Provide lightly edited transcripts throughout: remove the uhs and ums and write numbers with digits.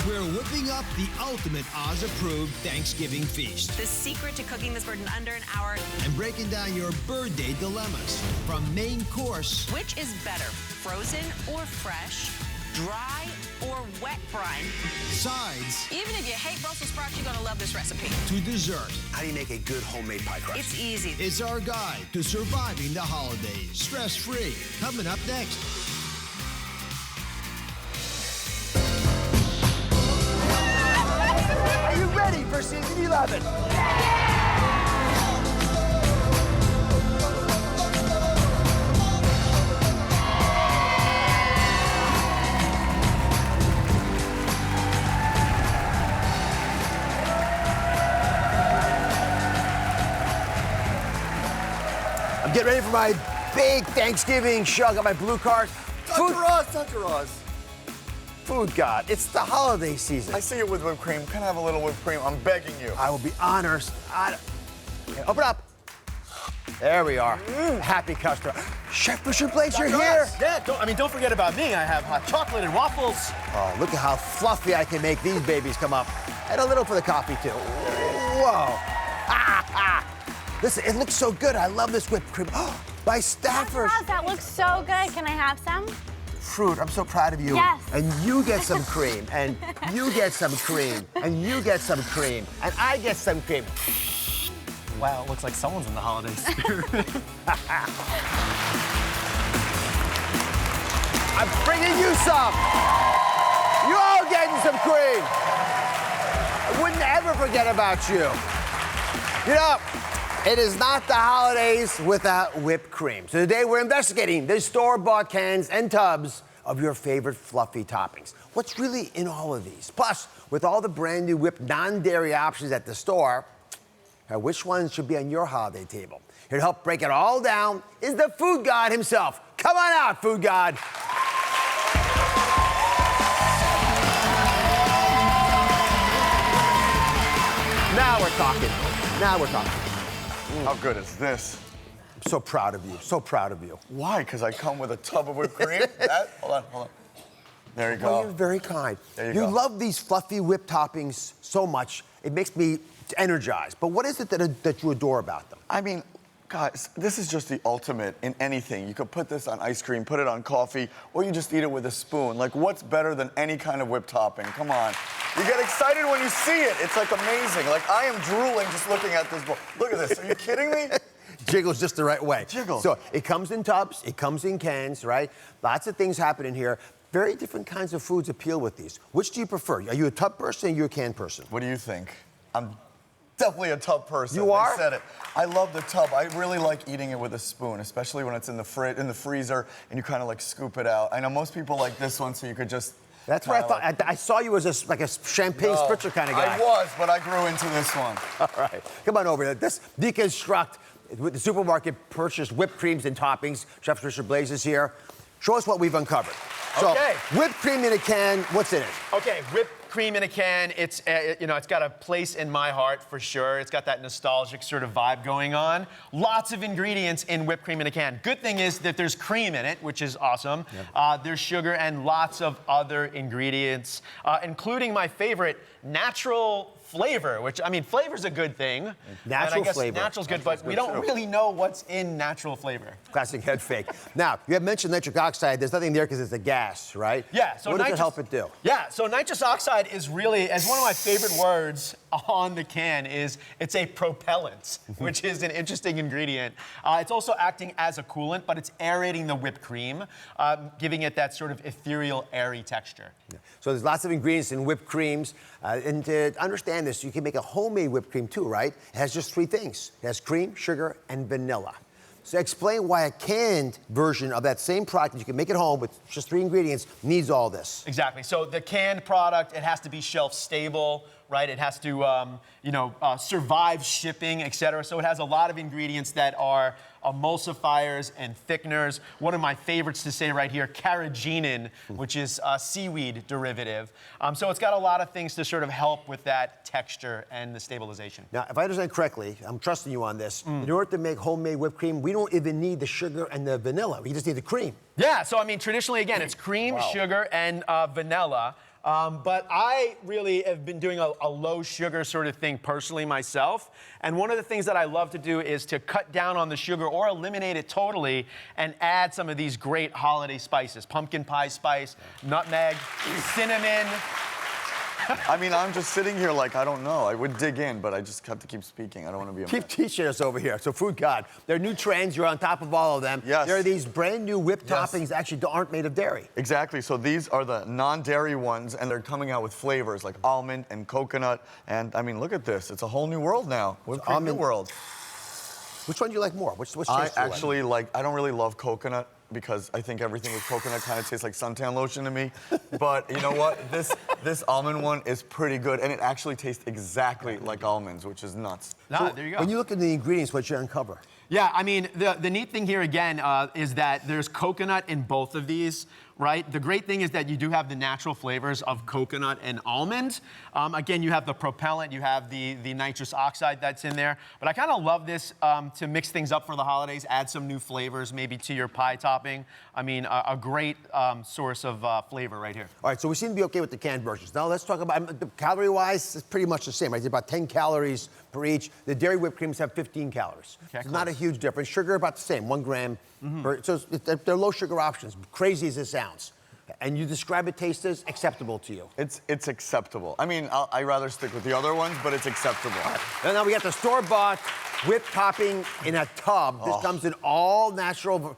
We're whipping up the ultimate Oz-approved Thanksgiving feast The secret to cooking this bird in under an hour. and breaking down your birthday dilemmas. From main course Which is better, frozen or fresh, dry or wet brine? sides Even if you hate Brussels sprouts, you're gonna love this recipe. to dessert. How do you make a good homemade pie crust? It's easy. It's our guide to surviving the holidays stress-free. Coming up next. Are you ready for season 11? I'm getting ready for my big Thanksgiving show. I got my blue card. Dr. Oz. Food God. It's the holiday season. I see it with whipped cream. Can I have a little whipped cream? I'm begging you. I will be honored. Okay, open up. There we are. Happy customer. Chef Fisher Blaze, you're here. Yeah, don't forget about me. I have hot chocolate and waffles. Oh, look at how fluffy I can make these babies come up. And a little for the coffee, too. Whoa. Listen, it looks so good. I love this whipped cream. Oh, my Stafford. Wow, that looks so good. Can I have some? Fruit, I'm so proud of you. Yes. And you get some cream. And you get some cream. And you get some cream. And I get some cream. Wow, it looks like someone's in the holiday spirit. I'm bringing you some. You're all getting some cream. I wouldn't ever forget about you. You know, it is not the holidays without whipped cream. So today we're investigating the store-bought cans and tubs of your favorite fluffy toppings. What's really in all of these? Plus, with all the brand new whipped non-dairy options at the store, which ones should be on your holiday table? Here to help break it all down is the food god himself. Come on out, food god. Now we're talking. Now we're talking. How good is this? I'm so proud of you. So proud of you. Why? Because I come with a tub of whipped cream? Hold on. There you go. Well, you're very kind. There you go. love these fluffy whipped toppings so much. It makes me energized. But what is it that you adore about them? I mean, guys, this is just the ultimate in anything. You could put this on ice cream, put it on coffee, or you just eat it with a spoon. Like, what's better than any kind of whipped topping? Come on. You get excited when you see it. It's like amazing. Like, I am drooling just looking at this bowl. Look at this. Are you kidding me? Jiggles just the right way. Jiggles. So it comes in tubs, it comes in cans, right? Lots of things happen in here. Very different kinds of foods appeal with these. Which do you prefer? Are you a tub person or are you a can person? What do you think? I'm definitely a tub person. You are? They said it. I love the tub. I really like eating it with a spoon, especially when it's in the freezer and you kind of like scoop it out. I know most people like this one, so you could just. That's what I thought. I saw you as like a champagne spritzer kind of guy. I was, but I grew into this one. All right, come on over here. This deconstruct with the supermarket purchased whipped creams and toppings. Chef Fisher Blaze is here. Show us what we've uncovered. So, Okay. whipped cream in a can. What's in it? Okay, whipped cream in a can. It's it's got a place in my heart for sure. It's got that nostalgic sort of vibe going on. Lots of ingredients in whipped cream in a can. Good thing is that there's cream in it, which is awesome. Yep. There's sugar and lots of other ingredients, including my favorite, natural flavor, which, I mean, flavor's a good thing. Natural and I guess flavor. Natural's good, but we don't really know what's in natural flavor. Classic head fake. Now, you have mentioned nitric oxide. There's nothing there because it's a gas, right? Yeah. So what does it help it do? Yeah. So nitrous oxide is really, as one of my favorite words on the can, is it's a propellant, which is an interesting ingredient. It's also acting as a coolant, but it's aerating the whipped cream, giving it that sort of ethereal, airy texture. Yeah. So there's lots of ingredients in whipped creams. And to understand this, you can make a homemade whipped cream too, right? It has just three things. It has cream, sugar, and vanilla. So explain why a canned version of that same product that you can make at home with just three ingredients needs all this. Exactly. So the canned product, it has to be shelf stable, right? It has to, survive shipping, et cetera. So it has a lot of ingredients that are emulsifiers and thickeners. One of my favorites to say right here, carrageenan, which is a seaweed derivative. So it's got a lot of things to sort of help with that texture and the stabilization. Now, if I understand correctly, I'm trusting you on this. In order to make homemade whipped cream, we don't even need the sugar and the vanilla. We just need the cream. Yeah, so I mean, traditionally, again, it's cream, sugar, and vanilla. But I really have been doing a low sugar sort of thing personally myself. And one of the things that I love to do is to cut down on the sugar or eliminate it totally and add some of these great holiday spices. Pumpkin pie spice, nutmeg, cinnamon. I mean, I'm just sitting here like, I don't know. I would dig in, but I just have to keep speaking. I don't want to be a Keep teaching us over here. So, Food God, there are new trends. You're on top of all of them. Yes. There are these brand new whipped Yes. toppings that actually aren't made of dairy. Exactly. So these are the non-dairy ones, and they're coming out with flavors like almond and coconut. And I mean, look at this. It's a whole new world now. Whipped cream new almond- world. Which one do you like more? Which taste I do you like? actually like, I don't really love coconut because I think everything with coconut kind of tastes like suntan lotion to me. But you know what? This almond one is pretty good, and it actually tastes exactly like almonds, which is nuts. There you go. When you look at the ingredients, what you uncover? Yeah, I mean, the neat thing here again is that there's coconut in both of these, right? The great thing is that you do have the natural flavors of coconut and almond. Again, you have the propellant, you have the nitrous oxide that's in there. But I kind of love this to mix things up for the holidays, add some new flavors maybe to your pie topping. I mean, a great source of flavor right here. All right, so we seem to be okay with the canned versions. Now let's talk about calorie-wise. It's pretty much the same, right? It's about 10 calories per each. The dairy whipped creams have 15 calories. Okay, it's not a huge difference. Sugar about the same, 1 gram. So they're low sugar options, crazy as it sounds. And you describe it taste as acceptable to you. It's acceptable. I mean, I'd rather stick with the other ones, but it's acceptable. And now we got the store-bought whipped topping in a tub. This comes in all natural,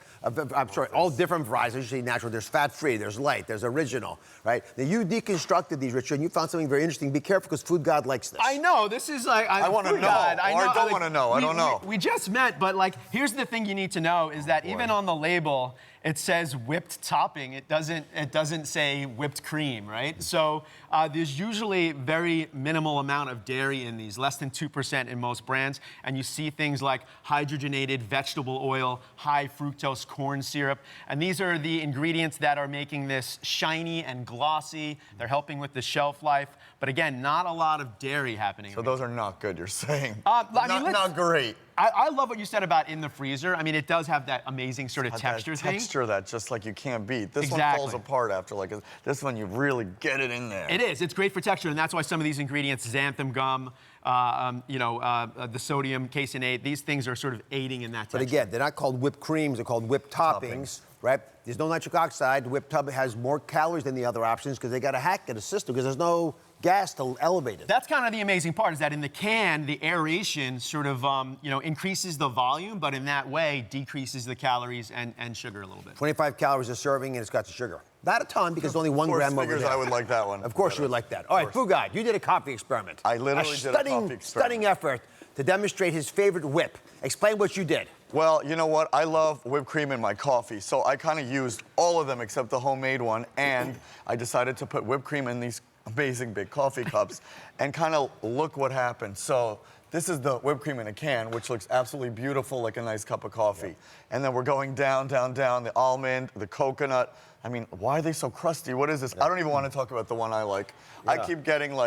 all different varieties. Usually natural. There's fat-free, there's light, there's original, right? Now you deconstructed these, Richard, and you found something very interesting. Be careful because Food God likes this. I know, this is like, I want to know, or I don't want to know. I don't know. We just met, but like, here's the thing you need to know is that even on the label, it says whipped topping. It doesn't say whipped cream, right? So there's usually very minimal amount of dairy in these, less than 2% in most brands. And you see things like hydrogenated vegetable oil, high fructose corn syrup. And these are the ingredients that are making this shiny and glossy. They're helping with the shelf life. But again, not a lot of dairy happening. So those are not good, you're saying? Not great. I love what you said about in the freezer. I mean, it does have that amazing sort of texture thing. Texture that just like you can't beat. This one Exactly. falls apart after like this one. You really get it in there. It is. It's great for texture, and that's why some of these ingredients, xanthan gum, the sodium caseinate, these things are sort of aiding in that texture. But again, they're not called whipped creams, they're called whipped toppings, right? There's no nitric oxide. The whipped tub has more calories than the other options because they got to hack it a system because there's no gas to elevate it. That's kind of the amazing part, is that in the can, the aeration sort of, increases the volume, but in that way, decreases the calories and sugar a little bit. 25 calories a serving, and it's got the sugar. Not a ton, because only 1 gram over there. I would like that one. Of course you would like that. All right, Food God, you did a coffee experiment. I literally did a coffee experiment. Stunning effort to demonstrate his favorite whip. Explain what you did. Well, you know what? I love whipped cream in my coffee, so I kind of used all of them except the homemade one, and I decided to put whipped cream in these amazing big coffee cups and kind of look what happened. So this is the whipped cream in a can, which looks absolutely beautiful, like a nice cup of coffee. Yep. And then we're going down, down, down, the almond, the coconut. I mean, why are they so crusty? What is this? I don't even want to talk about the one I like. Yeah. I keep getting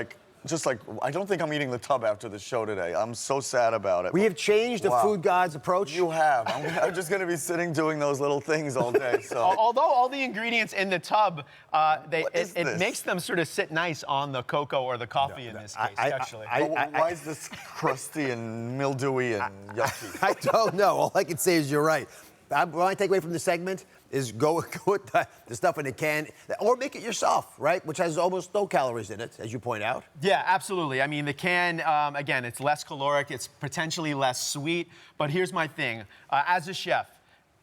I don't think I'm eating the tub after the show today. I'm so sad about it. We have changed the Food God's approach. You have. I'm just going to be sitting doing those little things all day. So. Although all the ingredients in the tub, it makes them sort of sit nice on the cocoa or the coffee in this case, actually. Why is this crusty and mildewy and yucky? I don't know. All I can say is you're right. What I take away from the segment is go with the stuff in a can, or make it yourself, right? Which has almost no calories in it, as you point out. Yeah, absolutely. I mean, the can, again, it's less caloric, it's potentially less sweet. But here's my thing. As a chef,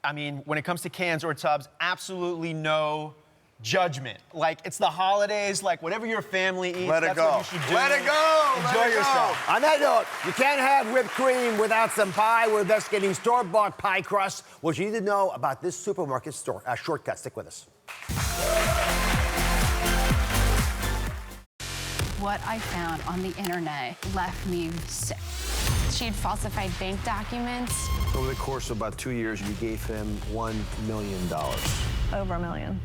I mean, when it comes to cans or tubs, absolutely no judgment. Like, it's the holidays, like whatever your family eats, that's what you should do. Let it go. Enjoy yourself. On that note, you can't have whipped cream without some pie. We're investigating store-bought pie crust. What you need to know about this supermarket store. Shortcut. Stick with us. What I found on the internet left me sick. She'd falsified bank documents. Over the course of about 2 years, you gave him $1 million. Over $1 million.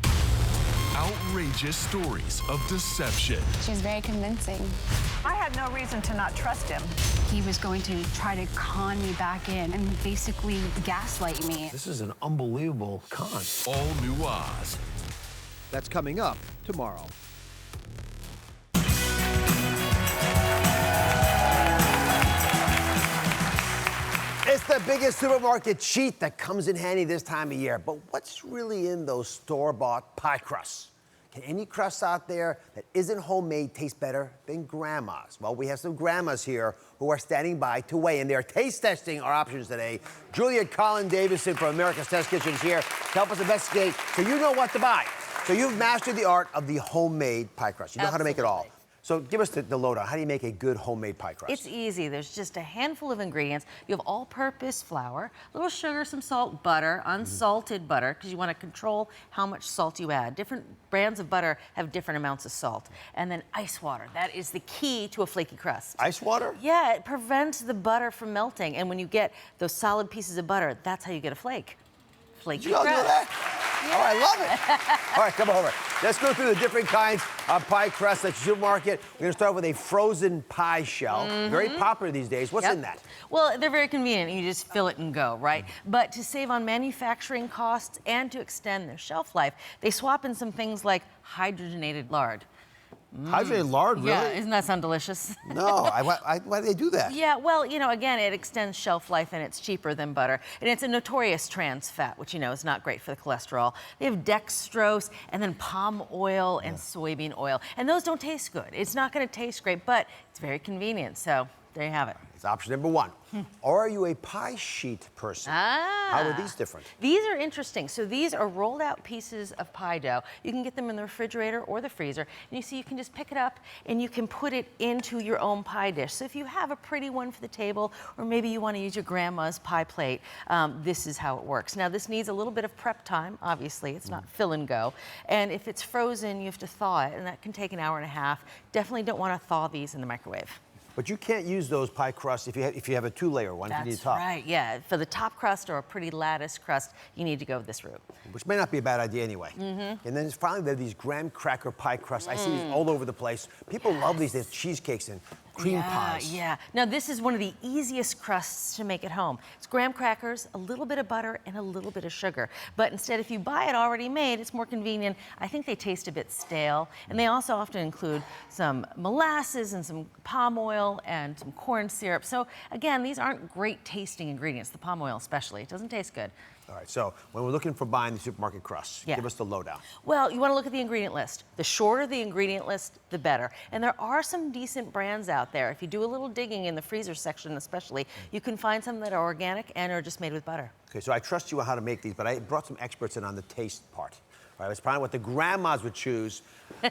Outrageous stories of deception. She's very convincing. I had no reason to not trust him. He was going to try to con me back in and basically gaslight me. This is an unbelievable con. All new Oz. That's coming up tomorrow. the biggest supermarket cheat that comes in handy this time of year. But what's really in those store-bought pie crusts? Can any crust out there that isn't homemade taste better than Grandma's? Well, we have some grandmas here who are standing by to weigh in. They're taste testing our options today. Julia Collin Davison from America's Test Kitchen is here to help us investigate so you know what to buy. So you've mastered the art of the homemade pie crust. You know how to make it all. So give us the lowdown. How do you make a good homemade pie crust? It's easy. There's just a handful of ingredients. You have all-purpose flour, a little sugar, some salt, butter, unsalted butter, because you want to control how much salt you add. Different brands of butter have different amounts of salt. And then ice water. That is the key to a flaky crust. Ice water? Yeah, it prevents the butter from melting. And when you get those solid pieces of butter, that's how you get a flake. Flaky crust. You all do that? Yeah. Oh, I love it. All right, come over. Let's go through the different kinds of pie crust at the supermarket. We're going to start with a frozen pie shell. Very popular these days. What's in that? Well, they're very convenient. You just fill it and go, right? But to save on manufacturing costs and to extend their shelf life, they swap in some things like hydrogenated lard. Hydrogenated lard, really? Yeah, doesn't that sound delicious? No, why do they do that? Yeah, well, you know, again, it extends shelf life and it's cheaper than butter. And it's a notorious trans fat, which you know is not great for the cholesterol. They have dextrose and then palm oil and soybean oil. And those don't taste good. It's not going to taste great, but it's very convenient. So there you have it. It's option number one. Or are you a pie sheet person? How are these different? These are interesting. So these are rolled out pieces of pie dough. You can get them in the refrigerator or the freezer. And you see you can just pick it up and you can put it into your own pie dish. So if you have a pretty one for the table, or maybe you want to use your grandma's pie plate, this is how it works. Now this needs a little bit of prep time, obviously. It's not fill and go. And if it's frozen, you have to thaw it, and that can take an hour and a half. Definitely don't want to thaw these in the microwave. But you can't use those pie crusts if you have a two-layer one. That's if you need a top. right, yeah. For the top crust or a pretty lattice crust, you need to go this route. Which may not be a bad idea anyway. And then finally, there are these graham cracker pie crusts. I see these all over the place. People love these. There's cheesecakes and cream pies. Yeah. Now, this is one of the easiest crusts to make at home. It's graham crackers, a little bit of butter, and a little bit of sugar. But instead, if you buy it already made, it's more convenient. I think they taste a bit stale. And they also often include some molasses and some palm oil and some corn syrup. So again, these aren't great tasting ingredients, the palm oil especially. It doesn't taste good. All right, so when we're looking for buying the supermarket crusts, give us the lowdown. Well, you want to look at the ingredient list. The shorter the ingredient list, the better. And there are some decent brands out there. If you do a little digging in the freezer section especially, you can find some that are organic and are just made with butter. Okay, so I trust you on how to make these, but I brought some experts in on the taste part. All right, let's find out what the grandmas would choose.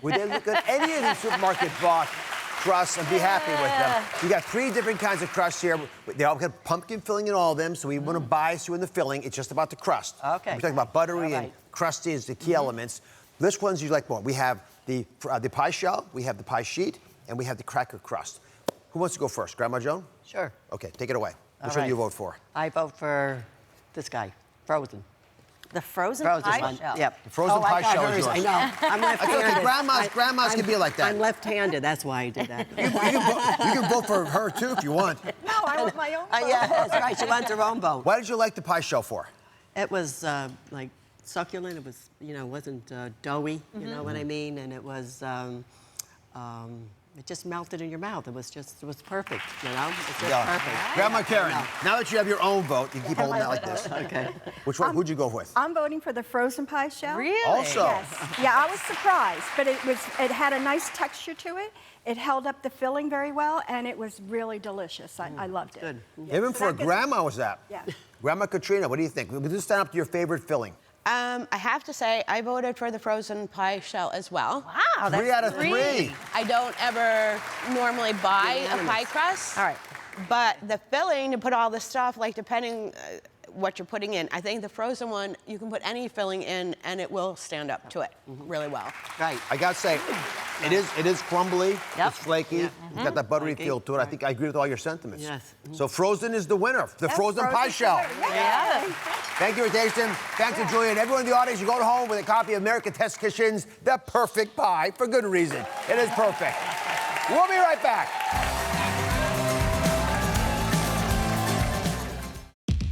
Would they look at any of the supermarket bought crusts and be happy with them? You got 3 different kinds of crusts here. They all got pumpkin filling in all of them, so we want to bias you in the filling. It's just about the crust. Okay. We're talking about buttery and crusty is the key elements. Which ones do you like more? We have the pie shell, we have the pie sheet, and we have the cracker crust. Who wants to go first? Grandma Joan? Sure. Okay, take it away. Which one do you vote for? I vote for this guy, frozen. The frozen pie one. shell? Yep. The frozen pie shell is yours. I know. I'm left-handed. Okay, grandmas can be like that. I'm left-handed. That's why I did that. You can vote for her, too, if you want. No, I want my own vote. Yeah, that's right. She wants her own vote. Why did you like the pie shell for? It was like succulent. It was, you know, wasn't doughy. You know what I mean? And it was, it just melted in your mouth. It was perfect. You know, it's just perfect. Grandma Karen, now that you have your own vote, you keep holding it like this. Okay. Which one? Who'd you go with? I'm voting for the frozen pie shell. Really? Also. Yes. Yeah, I was surprised, but it had a nice texture to it. It held up the filling very well, and it was really delicious. I loved it. Good. Yeah, Even for a grandma was that? Yeah. Grandma Katrina, what do you think? Would this stand up to your favorite filling? I have to say, I voted for the frozen pie shell as well. Wow, that's 3 out of 3. I don't ever normally buy a pie crust. All right. But the filling, to put all the stuff, like depending what you're putting in, I think the frozen one, you can put any filling in and it will stand up to it really well. Right. I gotta say, it is crumbly, it's flaky, it's got that buttery feel to it. I think I agree with all your sentiments. Yes. So frozen is the winner, the frozen pie shell. Yeah. Thank you, Jason. Thanks to Julia and everyone in the audience. You go home with a copy of American Test Kitchen's The Perfect Pie, for good reason. It is perfect. We'll be right back.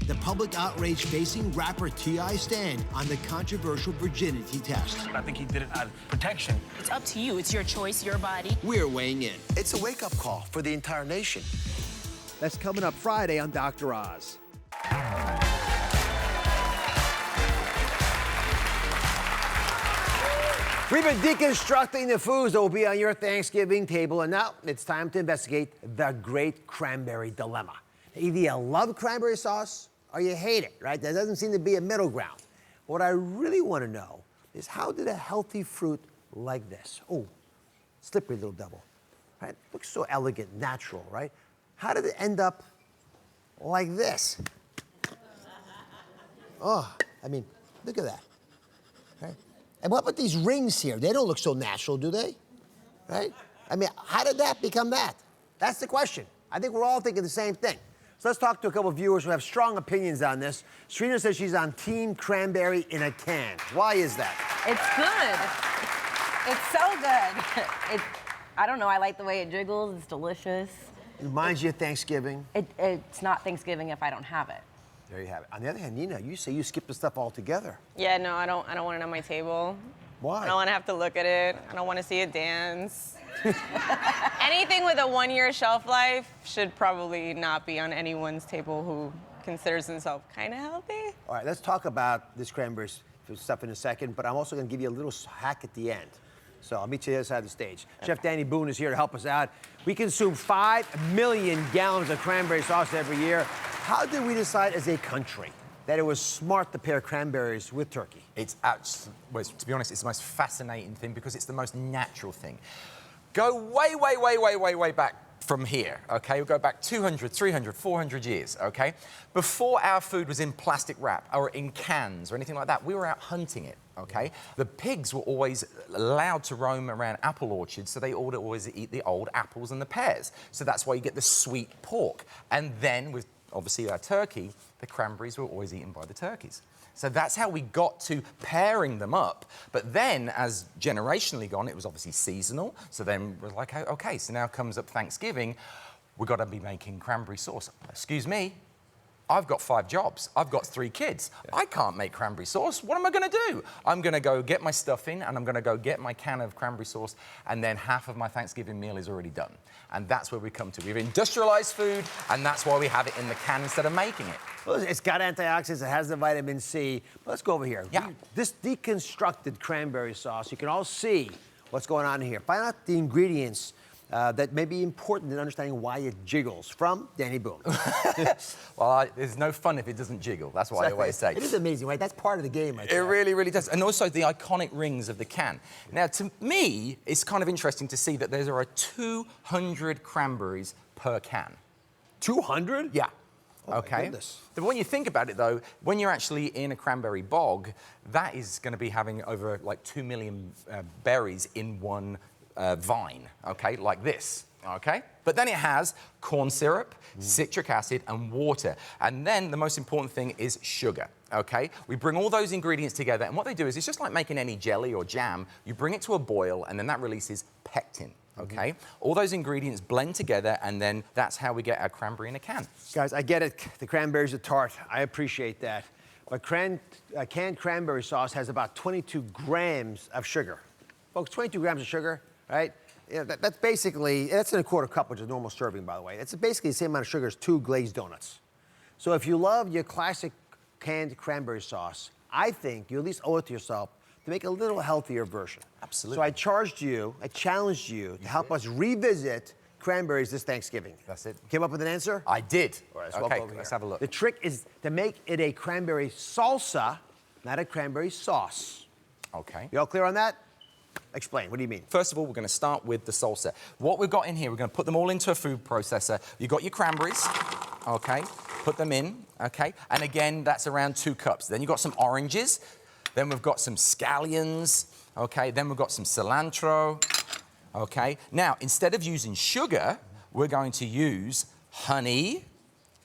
The public outrage facing rapper T.I. stand on the controversial virginity test. I think he did it out of protection. It's up to you. It's your choice, your body. We're weighing in. It's a wake-up call for the entire nation. That's coming up Friday on Dr. Oz. We've been deconstructing the foods that will be on your Thanksgiving table, and now it's time to investigate the great cranberry dilemma. Either you love cranberry sauce or you hate it, right? There doesn't seem to be a middle ground. What I really want to know is how did a healthy fruit like this, oh, slippery little devil, right? Looks so elegant, natural, right? How did it end up like this? Oh, I mean, look at that, right? And what about these rings here? They don't look so natural, do they? Right? I mean, how did that become that? That's the question. I think we're all thinking the same thing. So let's talk to a couple of viewers who have strong opinions on this. Serena says she's on Team Cranberry in a can. Why is that? It's good. It's so good. I don't know, I like the way it jiggles. It's delicious. It reminds you of Thanksgiving. It's not Thanksgiving if I don't have it. There you have it. On the other hand, Nina, you say you skip the stuff altogether. Yeah, no, I don't want it on my table. Why? I don't want to have to look at it. I don't want to see it dance. Anything with a 1-year shelf life should probably not be on anyone's table who considers himself kind of healthy. All right, let's talk about this cranberry stuff in a second, but I'm also going to give you a little hack at the end. So I'll meet you on the other side of the stage. Okay. Chef Danny Boone is here to help us out. We consume 5 million gallons of cranberry sauce every year. How did we decide as a country that it was smart to pair cranberries with turkey? It's actually, well, to be honest, it's the most fascinating thing because it's the most natural thing. Go way back from here, okay? We'll go back 200, 300, 400 years, okay? Before our food was in plastic wrap or in cans or anything like that, we were out hunting it, okay? The pigs were always allowed to roam around apple orchards, so they would always eat the old apples and the pears. So that's why you get the sweet pork. And then with, obviously, our turkey, the cranberries were always eaten by the turkeys. So that's how we got to pairing them up. But then, as generationally gone, it was obviously seasonal. So then we're like, okay, so now comes up Thanksgiving, we've got to be making cranberry sauce. Excuse me, I've got 5 jobs. I've got 3 kids. I can't make cranberry sauce. What am I going to do? I'm going to go get my stuffing and I'm going to go get my can of cranberry sauce, and then half of my Thanksgiving meal is already done. And that's where we come to. We've industrialized food, and that's why we have it in the can instead of making it. Well, it's got antioxidants, it has the vitamin C. But let's go over here. Yeah. This deconstructed cranberry sauce, you can all see what's going on here. Find out the ingredients that may be important in understanding why it jiggles. From Danny Boone. Well, there's no fun if it doesn't jiggle. That's what I always say. It is amazing, right? That's part of the game, right? It really, really does. And also the iconic rings of the can. Now, to me, it's kind of interesting to see that there are 200 cranberries per can. 200? Yeah. Oh, okay. my goodness. But when you think about it, though, when you're actually in a cranberry bog, that is going to be having over like 2 million berries in one vine, okay, like this, okay? But then it has corn syrup, citric acid, and water. And then the most important thing is sugar, okay? We bring all those ingredients together, and what they do is it's just like making any jelly or jam. You bring it to a boil, and then that releases pectin. Okay, all those ingredients blend together, and then that's how we get our cranberry in a can. Guys, I get it. The cranberries are tart. I appreciate that. But canned cranberry sauce has about 22 grams of sugar. Folks, 22 grams of sugar, right? You know, that's basically, that's in a quarter cup, which is a normal serving, by the way. It's basically the same amount of sugar as 2 glazed donuts. So if you love your classic canned cranberry sauce, I think you at least owe it to yourself to make a little healthier version. Absolutely. So I challenged you to help us revisit cranberries this Thanksgiving. That's it. Came up with an answer? I did. All right, okay, let's have a look. The trick is to make it a cranberry salsa, not a cranberry sauce. Okay. You all clear on that? Explain, what do you mean? First of all, we're going to start with the salsa. What we've got in here, we're going to put them all into a food processor. You've got your cranberries, okay, put them in, okay, and again, that's around 2 cups. Then you've got some oranges. Then we've got some scallions, okay? Then we've got some cilantro, okay? Now, instead of using sugar, we're going to use honey.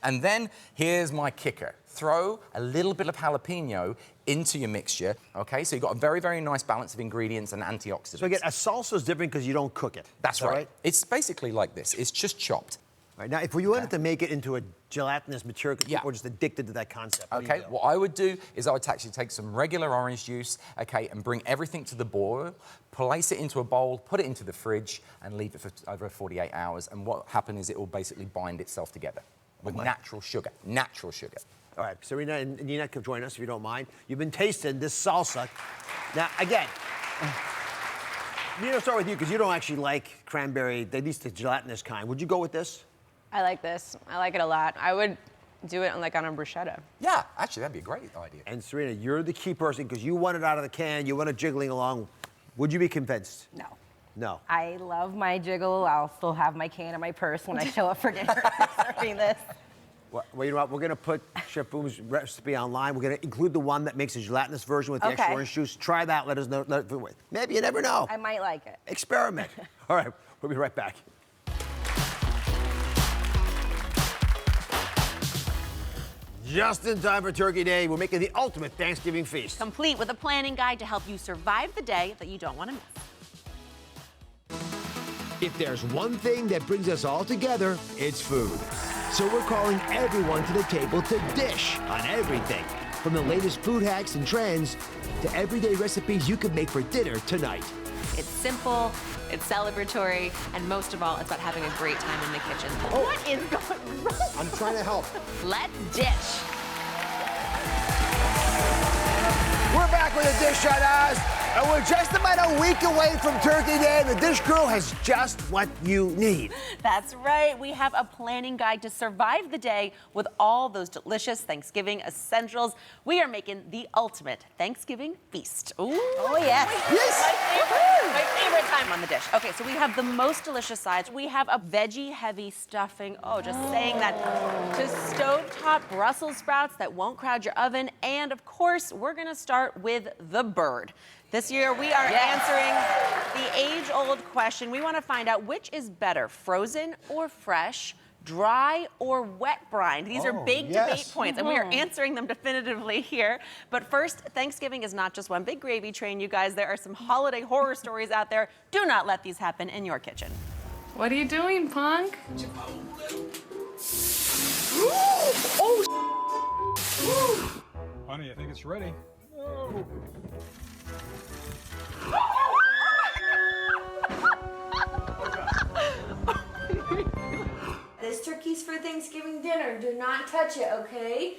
And then here's my kicker. Throw a little bit of jalapeno into your mixture, okay? So you've got a very, very nice balance of ingredients and antioxidants. So again, a salsa is different because you don't cook it. That's right. It's basically like this. It's just chopped. All right, now, if you wanted to make it into a gelatinous material, because people are just addicted to that concept. Okay, what I would do is I would actually take some regular orange juice, okay, and bring everything to the boil, place it into a bowl, put it into the fridge, and leave it for over 48 hours. And what happens is it will basically bind itself together with natural sugar. Natural sugar. All right, Serena and Nina, come join us if you don't mind. You've been tasting this salsa. Now, again, Nina, start with you because you don't actually like cranberry, at least the gelatinous kind. Would you go with this? I like this. I like it a lot. I would do it on a bruschetta. Yeah, actually, that'd be a great idea. And Serena, you're the key person because you want it out of the can, you want it jiggling along. Would you be convinced? No. No. I love my jiggle. I'll still have my can in my purse when I show up for dinner serving this. Well, you know what? We're going to put Chef Boom's recipe online. We're going to include the one that makes a gelatinous version with the extra orange juice. Try that. Let us know. Maybe you never know. I might like it. Experiment. All right. We'll be right back. Just in time for Turkey Day, we're making the ultimate Thanksgiving feast. Complete with a planning guide to help you survive the day that you don't want to miss. If there's one thing that brings us all together, it's food. So we're calling everyone to the table to dish on everything, from the latest food hacks and trends to everyday recipes you can make for dinner tonight. It's simple, it's celebratory, and most of all, it's about having a great time in the kitchen. What is going wrong? I'm trying to help. Let's dish. We're back with a dish on us, and we're just about a week away from Turkey Day. The Dish Crew has just what you need. That's right. We have a planning guide to survive the day with all those delicious Thanksgiving essentials. We are making the ultimate Thanksgiving feast. Ooh. Oh, yes. My favorite time on the dish. Okay, so we have the most delicious sides. We have a veggie-heavy stuffing. Oh, just saying that. Just stovetop Brussels sprouts that won't crowd your oven. And, of course, we're going to start with the bird. This year, we are answering the age-old question. We want to find out which is better, frozen or fresh, dry or wet brine. These are big debate points, and we are answering them definitively here. But first, Thanksgiving is not just one big gravy train, you guys. There are some holiday horror stories out there. Do not let these happen in your kitchen. What are you doing, Punk? Honey, I think it's ready. Oh. This turkey's for Thanksgiving dinner. Do not touch it, okay?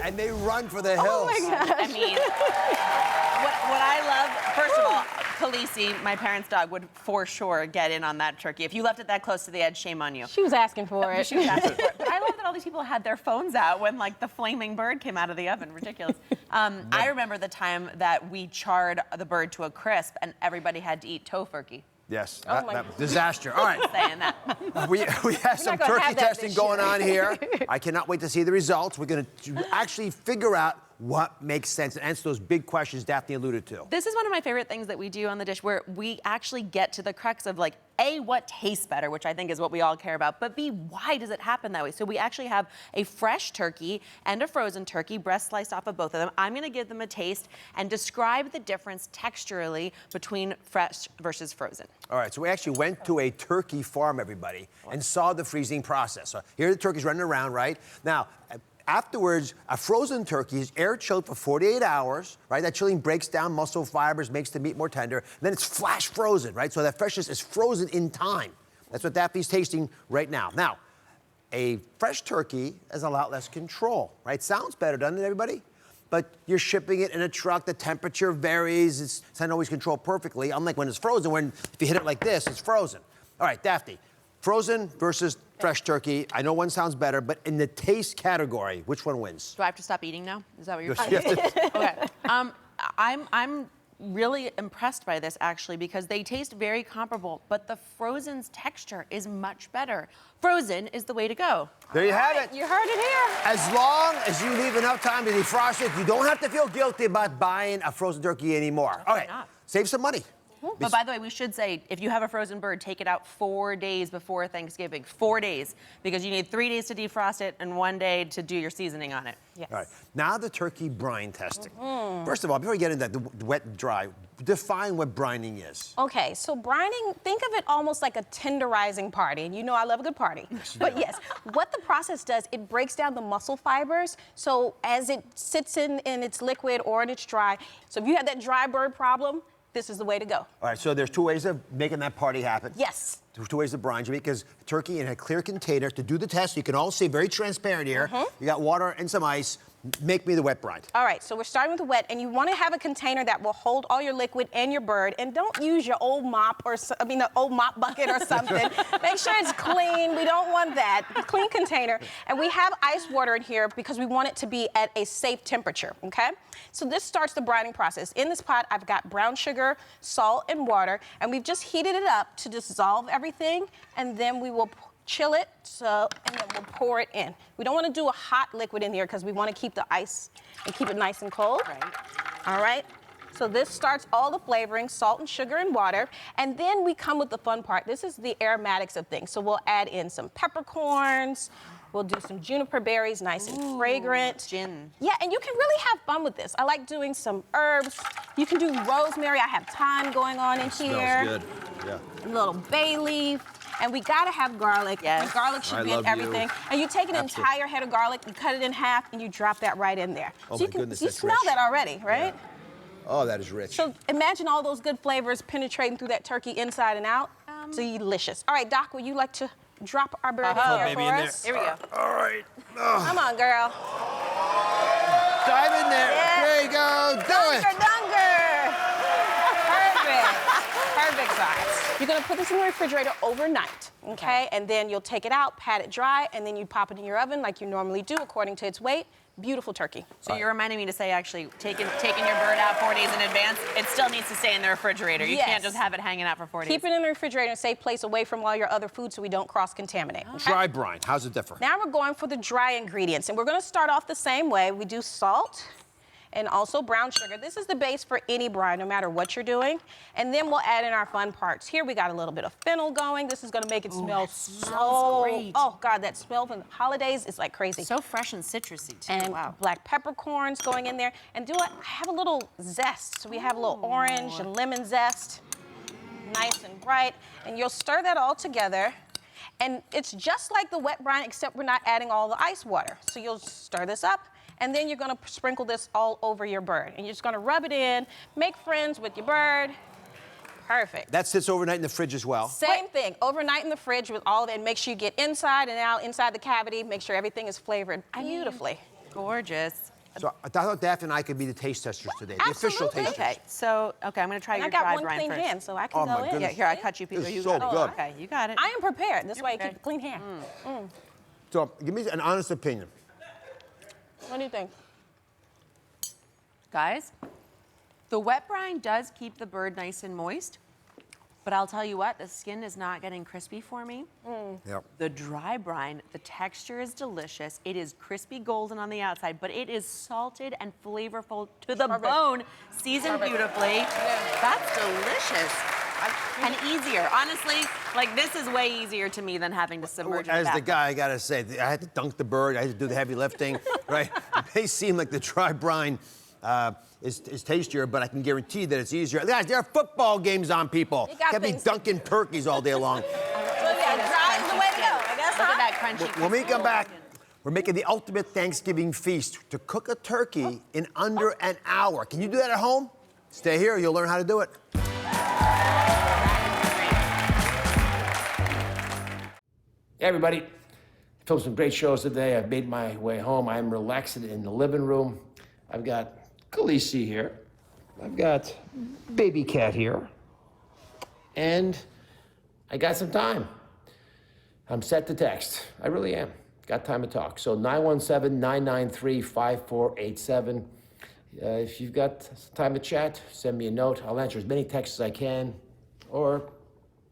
And they run for the hills. Oh my gosh. I mean, what I love, first of all, Khaleesi, my parents' dog, would for sure get in on that turkey. If you left it that close to the edge, shame on you. She was asking for it. She was asking for it. But I love that all these people had their phones out when, like, the flaming bird came out of the oven. Ridiculous. I remember the time that we charred the bird to a crisp and everybody had to eat tofurkey. Yes, Oh that disaster. All right. Saying that. We have some turkey testing going on here. I cannot wait to see the results. We're going to actually figure out what makes sense and answer those big questions Daphne alluded to. This is one of my favorite things that we do on the dish, where we actually get to the crux of, like, A, what tastes better, which I think is what we all care about, but B, why does it happen that way? So we actually have a fresh turkey and a frozen turkey, breast sliced off of both of them. I'm gonna give them a taste and describe the difference texturally between fresh versus frozen. All right, so we actually went to a turkey farm, everybody, and saw the freezing process. So here the turkey's running around, right? Now, afterwards, a frozen turkey is air chilled for 48 hours, right? That chilling breaks down muscle fibers, makes the meat more tender. And then it's flash frozen, right? So that freshness is frozen in time. That's what Daphne's tasting right now. Now, a fresh turkey has a lot less control, right? Sounds better, doesn't it, everybody? But you're shipping it in a truck, the temperature varies, it's not always controlled perfectly, unlike when it's frozen, when if you hit it like this, it's frozen. All right, Daphne, frozen versus fresh turkey. I know one sounds better, but in the taste category, which one wins? Do I have to stop eating now? Is that what you're Yes, saying? you have to- Okay. I'm really impressed by this, actually, because they taste very comparable, but the frozen's texture is much better. Frozen is the way to go. There you have it. You heard it here. As long as you leave enough time to defrost it, you don't have to feel guilty about buying a frozen turkey anymore. All right, save some money. But by the way, we should say, if you have a frozen bird, take it out 4 days before Thanksgiving. 4 days, because you need 3 days to defrost it and 1 day to do your seasoning on it. Yes. All right, now the turkey brine testing. First of all, before we get into the wet and dry, define what brining is. Okay, so brining, think of it almost like a tenderizing party. And you know I love a good party. But yes, what the process does, it breaks down the muscle fibers. So as it sits in its liquid or in its dry, so if you have that dry bird problem, this is the way to go. All right, so there's two ways of making that party happen. Yes. There's two ways of brine, Jimmy, because turkey in a clear container to do the test. You can all see very transparent here. You got water and some ice. Make me the wet brine. All right, so we're starting with the wet, and you want to have a container that will hold all your liquid and your bird, and don't use your old mop the old mop bucket or something. Make sure it's clean. We don't want that. Clean container. And we have ice water in here because we want it to be at a safe temperature, okay? So this starts the brining process. In this pot, I've got brown sugar, salt, and water, and we've just heated it up to dissolve everything, and then we will chill it, and then we'll pour it in. We don't want to do a hot liquid in here because we want to keep the ice and keep it nice and cold. All right. So this starts all the flavoring, salt and sugar and water, and then we come with the fun part. This is the aromatics of things. So we'll add in some peppercorns. We'll do some juniper berries, nice and fragrant. Gin. Yeah, and you can really have fun with this. I like doing some herbs. You can do rosemary. I have thyme going on in here. Smells good. Yeah. A little bay leaf. And we gotta have garlic. Yes. Garlic should be in everything. And you take an entire head of garlic, you cut it in half, and you drop that right in there. Oh so my goodness, you that's smell rich. that already, right? Yeah. Oh, that is rich. So imagine all those good flavors penetrating through that turkey inside and out. Delicious. All right, Doc, would you like to drop our bird in here for us? Here we go. All right. Come on, girl. Dive in there. Yeah. There you go. Do it. Dunger. Perfect. Perfect size. You're gonna put this in the refrigerator overnight, okay? And then you'll take it out, pat it dry, and then you pop it in your oven like you normally do according to its weight. Beautiful turkey. So you're reminding me to say, actually, taking your bird out 4 days in advance, it still needs to stay in the refrigerator. You can't just have it hanging out for 4 days. Keep it in the refrigerator in a safe place away from all your other food so we don't cross-contaminate. Okay? Dry brine. How's it differ? Now we're going for the dry ingredients, and we're gonna start off the same way. We do salt and also brown sugar. This is the base for any brine, no matter what you're doing. And then we'll add in our fun parts. Here we got a little bit of fennel going. This is gonna make it smell so great. Oh God, that smell from the holidays is like crazy. So fresh and citrusy too. And wow. black peppercorns going in there. And have a little zest. So we have a little orange and lemon zest. Nice and bright. And you'll stir that all together. And it's just like the wet brine, except we're not adding all the ice water. So you'll stir this up, and then you're gonna sprinkle this all over your bird. And you're just gonna rub it in, make friends with your bird. Perfect. That sits overnight in the fridge as well. Same thing, overnight in the fridge with all of it, and make sure you get inside and out, inside the cavity, make sure everything is flavored beautifully. Gorgeous. So I thought Daphne and I could be the taste testers today, the official taste Okay, testers. so, I'm gonna try And your I got dry one brine clean first. hand, so I can Oh, go my in. goodness. Yeah, here, I cut you people. This is You so got it. good. Okay, you got it. I am prepared. This You're way I prepared. keep a clean hand. So give me an honest opinion. What do you think? Guys, the wet brine does keep the bird nice and moist, but I'll tell you what, the skin is not getting crispy for me. Yep. The dry brine, the texture is delicious. It is crispy golden on the outside, but it is salted and flavorful to the bone, seasoned beautifully. That's delicious. And easier. Honestly, like this is way easier to me than having to submerge As it the guy, I gotta say, I had to dunk the bird, I had to do the heavy lifting, right? It may seem like the dry brine is tastier, but I can guarantee that it's easier. Guys, there are football games on, people. You got Can't be things- dunking turkeys all day long. So yeah, dry is the way to go, I guess, Look huh? at that crunchy. When we come back, we're making the ultimate Thanksgiving feast to cook a turkey in under an hour. Can you do that at home? Stay here, you'll learn how to do it. Hey everybody, filmed some great shows today. I've made my way home. I'm relaxing in the living room. I've got Khaleesi here. I've got baby cat here. And I got some time. I'm set to text. I really am. Got time to talk. So 917-993-5487. If you've got some time to chat, send me a note. I'll answer as many texts as I can. Or,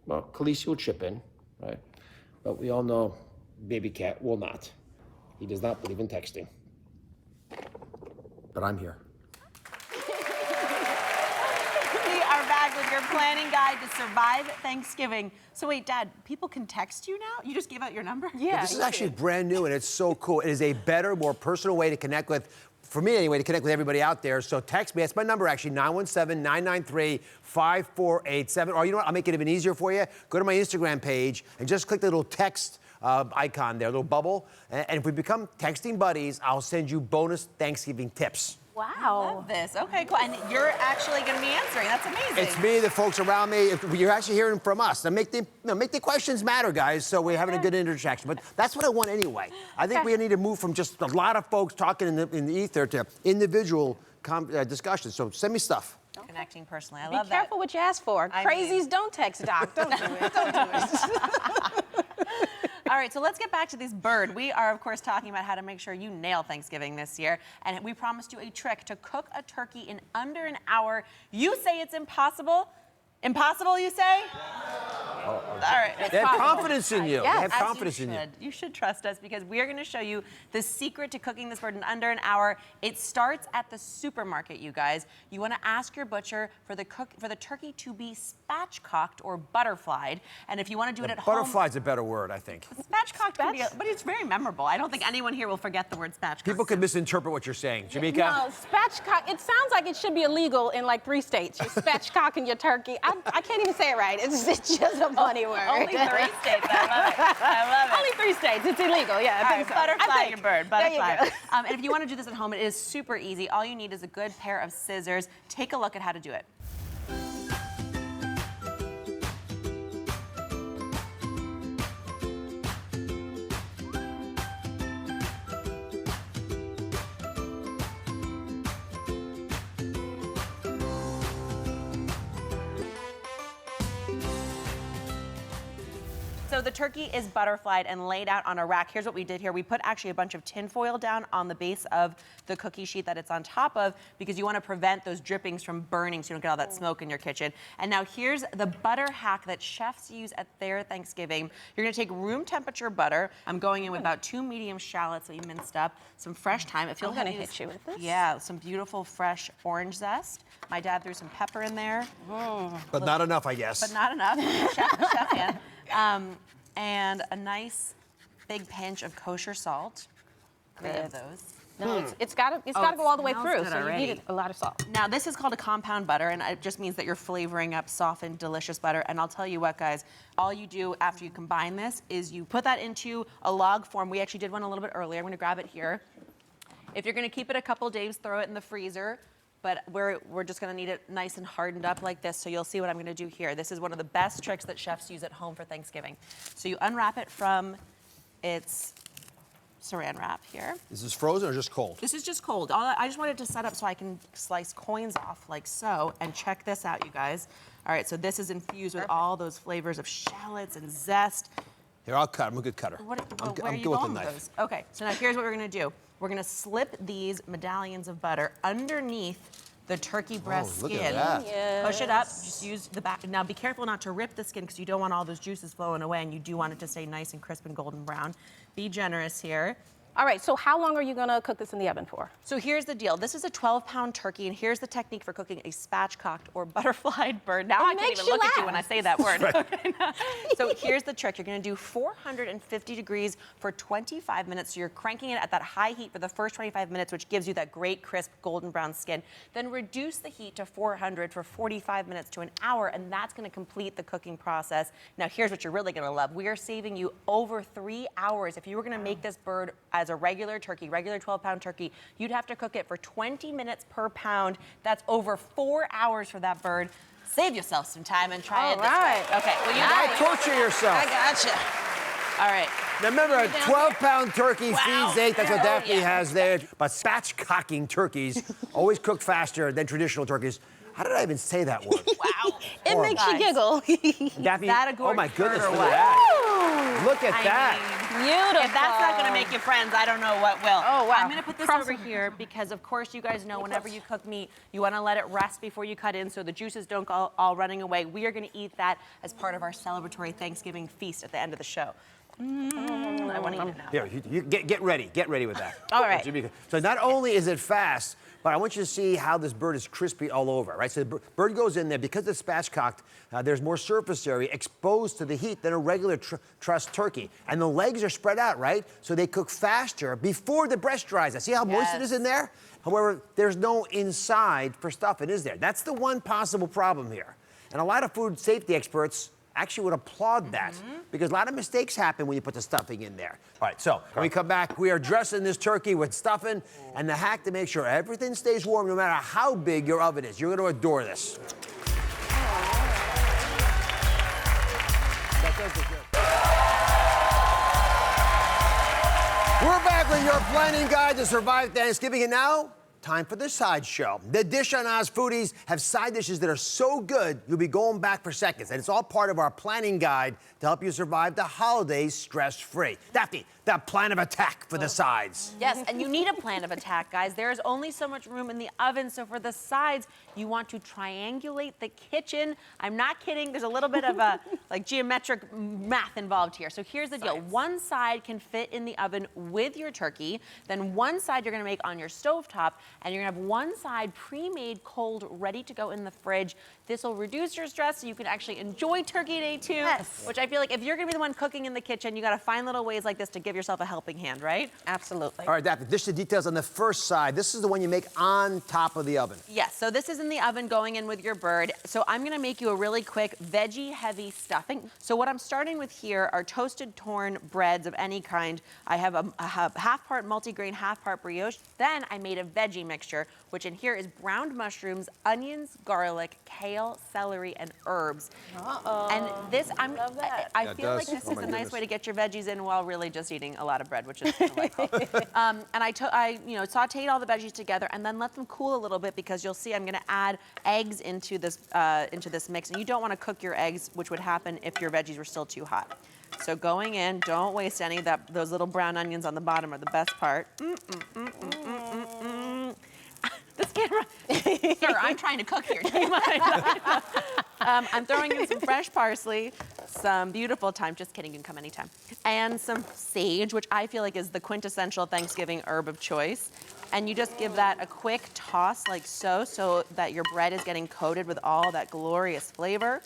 well, Khaleesi will chip in, right? But we all know baby cat will not. He does not believe in texting. But I'm here. We are back with your planning guide to survive Thanksgiving. So wait, Dad, people can text you now? You just gave out your number? Yeah. This is actually brand new, and it's so cool. It is a better, more personal way to connect with, for me anyway, to connect with everybody out there. So text me. That's my number, actually, 917-993-5487. Or you know what? I'll make it even easier for you. Go to my Instagram page and just click the little text icon there, little bubble. And if we become texting buddies, I'll send you bonus Thanksgiving tips. Wow. Love this. Okay, cool. And you're actually going to be answering. That's amazing. It's me, the folks around me. You're actually hearing from us. Now make the questions matter, guys, so we're having a good interaction. But that's what I want anyway. I think we need to move from just a lot of folks talking in the ether to individual discussions. So send me stuff. Connecting personally. I Be love that. careful what you ask for. Crazies don't text Doc. Don't do it. Don't do it. All right, so let's get back to this bird. We are, of course, talking about how to make sure you nail Thanksgiving this year. And we promised you a trick to cook a turkey in under an hour. You say it's impossible. Impossible, you say? All right. They have confidence in you. Yes, they have confidence in you. You should trust us because we are going to show you the secret to cooking this bird in under an hour. It starts at the supermarket, you guys. You want to ask your butcher for the turkey to be spatchcocked or butterflied. And if you want to do it at home, Butterfly's a better word, I think. Spatchcocked can be, but it's very memorable. I don't think anyone here will forget the word spatchcocked. People can misinterpret what you're saying. Jamaica? No, spatchcock. It sounds like it should be illegal in like 3 states. You're spatchcocking your turkey. I can't even say it right. It's just a funny word. Only 3 states. I love it. I love it. Only 3 states. It's illegal. Yeah, I think so. Butterfly your bird. Butterfly. There you go. And if you want to do this at home, it is super easy. All you need is a good pair of scissors. Take a look at how to do it. So the turkey is butterflied and laid out on a rack. Here's what we did here. We put actually a bunch of tin foil down on the base of the cookie sheet that it's on top of because you want to prevent those drippings from burning so you don't get all that smoke in your kitchen. And now here's the butter hack that chefs use at their Thanksgiving. You're going to take room temperature butter. I'm going in with about 2 medium shallots that we minced up, some fresh thyme. If you'll I'm going to hit you with this. Yeah, some beautiful fresh orange zest. My dad threw some pepper in there. But not enough, I guess. But not enough. Chef hand. And a nice big pinch of kosher salt. 3 of those. No, it's got to go all the way through, so you need a lot of salt. Now, this is called a compound butter, and it just means that you're flavoring up softened, delicious butter. And I'll tell you what, guys, all you do after you combine this is you put that into a log form. We actually did one a little bit earlier. I'm going to grab it here. If you're going to keep it a couple days, throw it in the freezer. But we're just going to need it nice and hardened up like this, so you'll see what I'm going to do here. This is one of the best tricks that chefs use at home for Thanksgiving. So you unwrap it from its saran wrap here. Is this frozen or just cold? This is just cold. I just wanted to set up so I can slice coins off like so, and check this out, you guys. All right, so this is infused with all those flavors of shallots and zest. Here, I'll cut. I'm a good cutter. Where I'm are you good with going the with knife. those? Okay, so now here's what we're gonna do. We're gonna slip these medallions of butter underneath the turkey breast look at skin. that. Yes. Push it up, just use the back. Now be careful not to rip the skin because you don't want all those juices flowing away and you do want it to stay nice and crisp and golden brown. Be generous here. All right, so how long are you going to cook this in the oven for? So here's the deal. This is a 12-pound turkey, and here's the technique for cooking a spatchcocked or butterflied bird. Now I can't even look at you when I say that word. So here's the trick. You're going to do 450 degrees for 25 minutes. So you're cranking it at that high heat for the first 25 minutes, which gives you that great, crisp, golden brown skin. Then reduce the heat to 400 for 45 minutes to an hour, and that's going to complete the cooking process. Now here's what you're really going to love. We are saving you over 3 hours. If you were going to make this bird as a regular turkey, regular 12-pound turkey, you'd have to cook it for 20 minutes per pound. That's over 4 hours for that bird. Save yourself some time and try it this way. Okay, well, you Don't torture yourself. I gotcha. All right. Now remember, a 12-pound turkey feeds 8. That's what Daphne yeah. has there. But spatchcocking turkeys always cook faster than traditional turkeys. How did I even say that word? Wow. It makes you giggle. Daphne, That a oh my goodness, or look what? at that. Look at that. Beautiful. If that's not going to make you friends, I don't know what will. Oh, wow. I'm going to put this over here because, of course, you guys know whenever you cook meat, you want to let it rest before you cut in so the juices don't go all running away. We are going to eat that as part of our celebratory Thanksgiving feast at the end of the show. I want to eat it now. Here, you get ready. Get ready with that. All right. So not only is it fast, but I want you to see how this bird is crispy all over, right? So the bird goes in there, because it's spatchcocked, there's more surface area exposed to the heat than a regular trussed turkey. And the legs are spread out, right? So they cook faster before the breast dries out. See how moist it is in there? However, there's no inside for stuff. It is there. That's the one possible problem here. And a lot of food safety experts actually would applaud that because a lot of mistakes happen when you put the stuffing in there. All right, so when we come back, we are dressing this turkey with stuffing, and the hack to make sure everything stays warm no matter how big your oven is. You're going to adore this. We're back with your planning guide to survive Thanksgiving, and now, time for the side show. The Dish on Oz foodies have side dishes that are so good, you'll be going back for seconds, and it's all part of our planning guide to help you survive the holidays stress-free. Daphne, the plan of attack for the sides. Yes, and you need a plan of attack, guys. There is only so much room in the oven, so for the sides, you want to triangulate the kitchen. I'm not kidding. There's a little bit of a like geometric math involved here. So here's the deal. One side can fit in the oven with your turkey. Then one side you're gonna make on your stovetop, and you're gonna have one side pre-made cold, ready to go in the fridge. This will reduce your stress so you can actually enjoy Turkey Day too. Yes. Which I feel like if you're gonna be the one cooking in the kitchen, you gotta find little ways like this to give yourself a helping hand, right? Absolutely. All right, Daphne, dish the details on the first side. This is the one you make on top of the oven. Yes, so this is in the oven going in with your bird. So I'm gonna make you a really quick veggie-heavy stuffing. So what I'm starting with here are toasted torn breads of any kind. I have a half part multigrain, half part brioche. Then I made a veggie mixture, which in here is browned mushrooms, onions, garlic, kale, celery, and herbs. And this, I feel like this is a nice way to get your veggies in while really just eating a lot of bread, which is delightful. And I sauteed all the veggies together and then let them cool a little bit because you'll see I'm gonna add eggs into this mix. And you don't wanna cook your eggs, which would happen if your veggies were still too hot. So going in, don't waste any. Those little brown onions on the bottom are the best part. This camera. Sir, I'm trying to cook here. Do you mind? I'm throwing in some fresh parsley, some beautiful thyme. Just kidding, you can come anytime. And some sage, which I feel like is the quintessential Thanksgiving herb of choice. And you just give that a quick toss like so that your bread is getting coated with all that glorious flavor.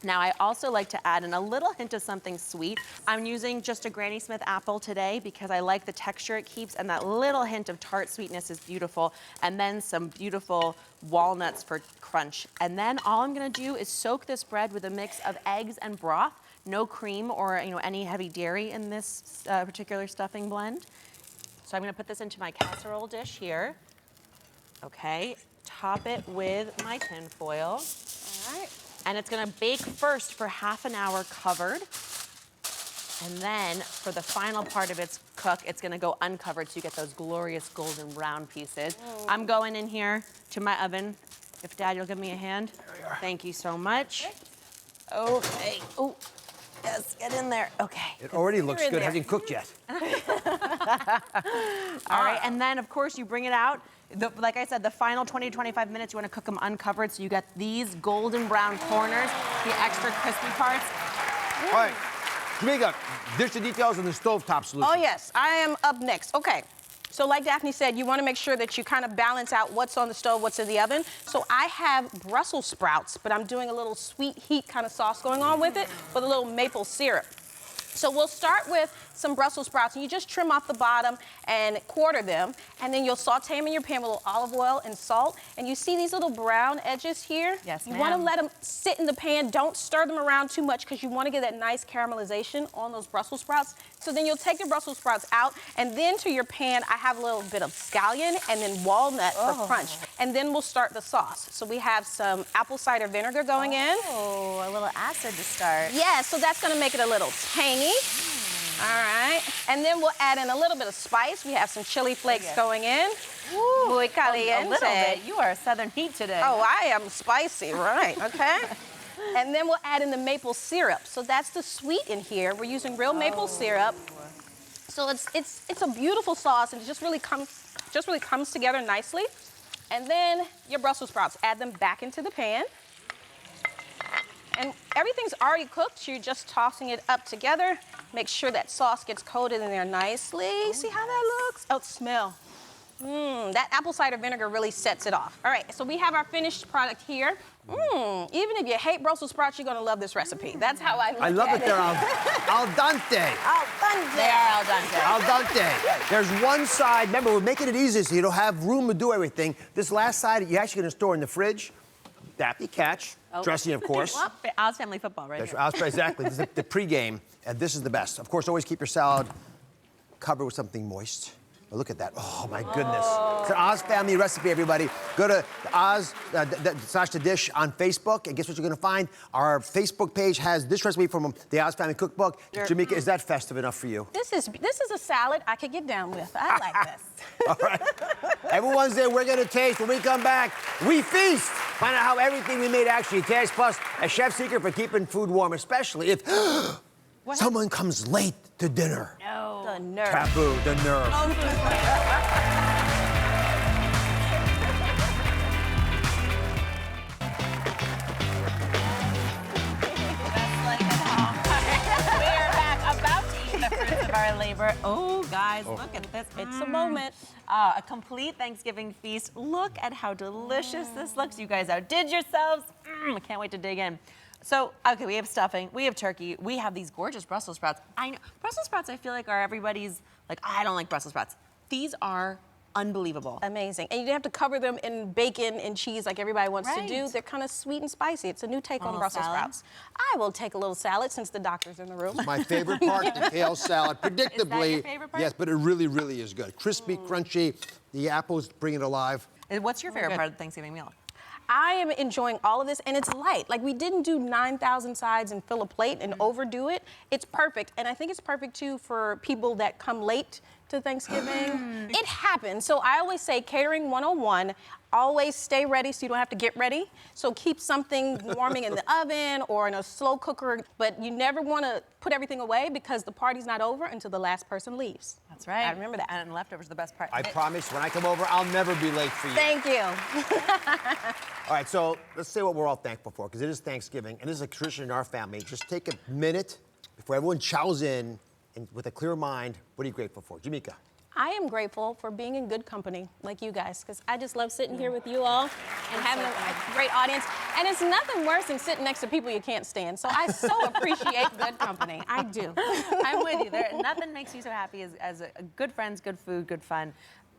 Now, I also like to add in a little hint of something sweet. I'm using just a Granny Smith apple today because I like the texture it keeps, and that little hint of tart sweetness is beautiful. And then some beautiful walnuts for crunch. And then all I'm gonna do is soak this bread with a mix of eggs and broth. No cream or any heavy dairy in this particular stuffing blend. So I'm gonna put this into my casserole dish here. Okay, top it with my tin foil. All right. And it's gonna bake first for half an hour covered. And then for the final part of its cook, it's gonna go uncovered so you get those glorious golden brown pieces. I'm going in here to my oven. If Dad, you'll give me a hand. There we are. Thank you so much. Okay. Oh, yes, get in there. Okay. It already looks good. Hasn't cooked yet. All right, and then of course you bring it out. Like I said, the final 20 to 25 minutes, you want to cook them uncovered so you get these golden brown corners, the extra crispy parts. All right, Jamaica, dish the details on the stovetop solution. Oh yes, I am up next. Okay, so like Daphne said, you want to make sure that you kind of balance out what's on the stove, what's in the oven. So I have Brussels sprouts, but I'm doing a little sweet heat kind of sauce going on with it with a little maple syrup. So we'll start with some Brussels sprouts, and you just trim off the bottom and quarter them, and then you'll saute them in your pan with a little olive oil and salt. And you see these little brown edges here? Yes, You want to let them sit in the pan. Don't stir them around too much because you want to get that nice caramelization on those Brussels sprouts. So then you'll take your Brussels sprouts out, and then to your pan, I have a little bit of scallion and then walnut for crunch. And then we'll start the sauce. So we have some apple cider vinegar going in. Oh, a little acid to start. Yeah, so that's going to make it a little tangy. All right, and then we'll add in a little bit of spice. We have some chili flakes going in. Ooh, muy caliente. A little bit. You are Southern heat today. Oh, I am spicy, right, okay. And then we'll add in the maple syrup. So that's the sweet in here. We're using real maple syrup. So it's a beautiful sauce, and it just really comes together nicely. And then your Brussels sprouts, add them back into the pan. And everything's already cooked, so you're just tossing it up together. Make sure that sauce gets coated in there nicely. See how that looks? Oh, smell. That apple cider vinegar really sets it off. All right, so we have our finished product here. Even if you hate Brussels sprouts, you're gonna love this recipe. That's how I look at it. I love it. They're al dente. Al dente. They are al dente. Al dente. There's one side. Remember, we're making it easy so you don't have room to do everything. This last side, you're actually gonna store in the fridge. Daphne catch, dressing, of course. Well, Oz Family Football, right? That's Here. right, exactly. This is the pregame, and this is the best. Of course, always keep your salad covered with something moist. Oh, look at that. Oh, my goodness. It's an Oz Family recipe, everybody. Go to Oz/The Dish on Facebook, and guess what you're going to find? Our Facebook page has this recipe from the Oz Family Cookbook. Jamaica, is that festive enough for you? This is a salad I could get down with. I like this. All right. Everyone's there. We're going to taste. When we come back, we feast. Find out how everything we made actually tastes. Plus, a chef's secret for keeping food warm, especially if someone comes late to dinner. No. The nerve. Taboo, the nerve. Of our labor. Oh, guys, look at this. It's a moment. A complete Thanksgiving feast. Look at how delicious this looks. You guys outdid yourselves. I can't wait to dig in. So, okay, we have stuffing, we have turkey, we have these gorgeous Brussels sprouts. I know, Brussels sprouts I feel like are everybody's, like, I don't like Brussels sprouts. These are unbelievable. Amazing. And you don't have to cover them in bacon and cheese like everybody wants to do. They're kind of sweet and spicy. It's a new take on Brussels sprouts. I will take a little salad since the doctor's in the room. My favorite part, the kale salad. Predictably, Is that your favorite part? yes, but it really, really is good. Crispy, crunchy, the apples bring it alive. And what's your favorite part of the Thanksgiving meal? I am enjoying all of this, and it's light. Like, we didn't do 9,000 sides and fill a plate and overdo it. It's perfect, and I think it's perfect, too, for people that come late to Thanksgiving. It happens. So I always say, catering 101, always stay ready so you don't have to get ready. So keep something warming in the oven or in a slow cooker, but you never want to put everything away because the party's not over until the last person leaves. That's right. I remember that. And leftovers are the best part. I promise when I come over, I'll never be late for you. Thank you. All right, so let's say what we're all thankful for, because it is Thanksgiving, and this is a tradition in our family. Just take a minute before everyone chows in, and with a clear mind, what are you grateful for? Jamaica. I am grateful for being in good company like you guys, because I just love sitting here with you all and having a great audience. And it's nothing worse than sitting next to people you can't stand. So I so appreciate good company. I do. I'm with you. Nothing makes you so happy as good friends, good food, good fun.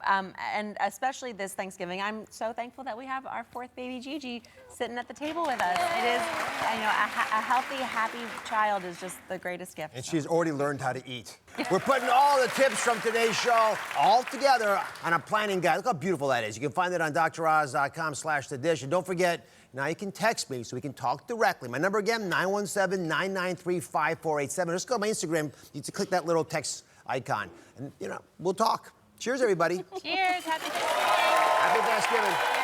And especially this Thanksgiving, I'm so thankful that we have our fourth baby, Gigi, sitting at the table with us. It is, you know, a healthy, happy child is just the greatest gift. And she's already learned how to eat. We're putting all the tips from today's show all together on a planning guide. Look how beautiful that is. You can find it on droz.com/thedish. And don't forget, now you can text me so we can talk directly. My number again, 917-993-5487. Just go to my Instagram. You can click that little text icon. And, you know, we'll talk. Cheers, everybody. Cheers. Happy Thanksgiving.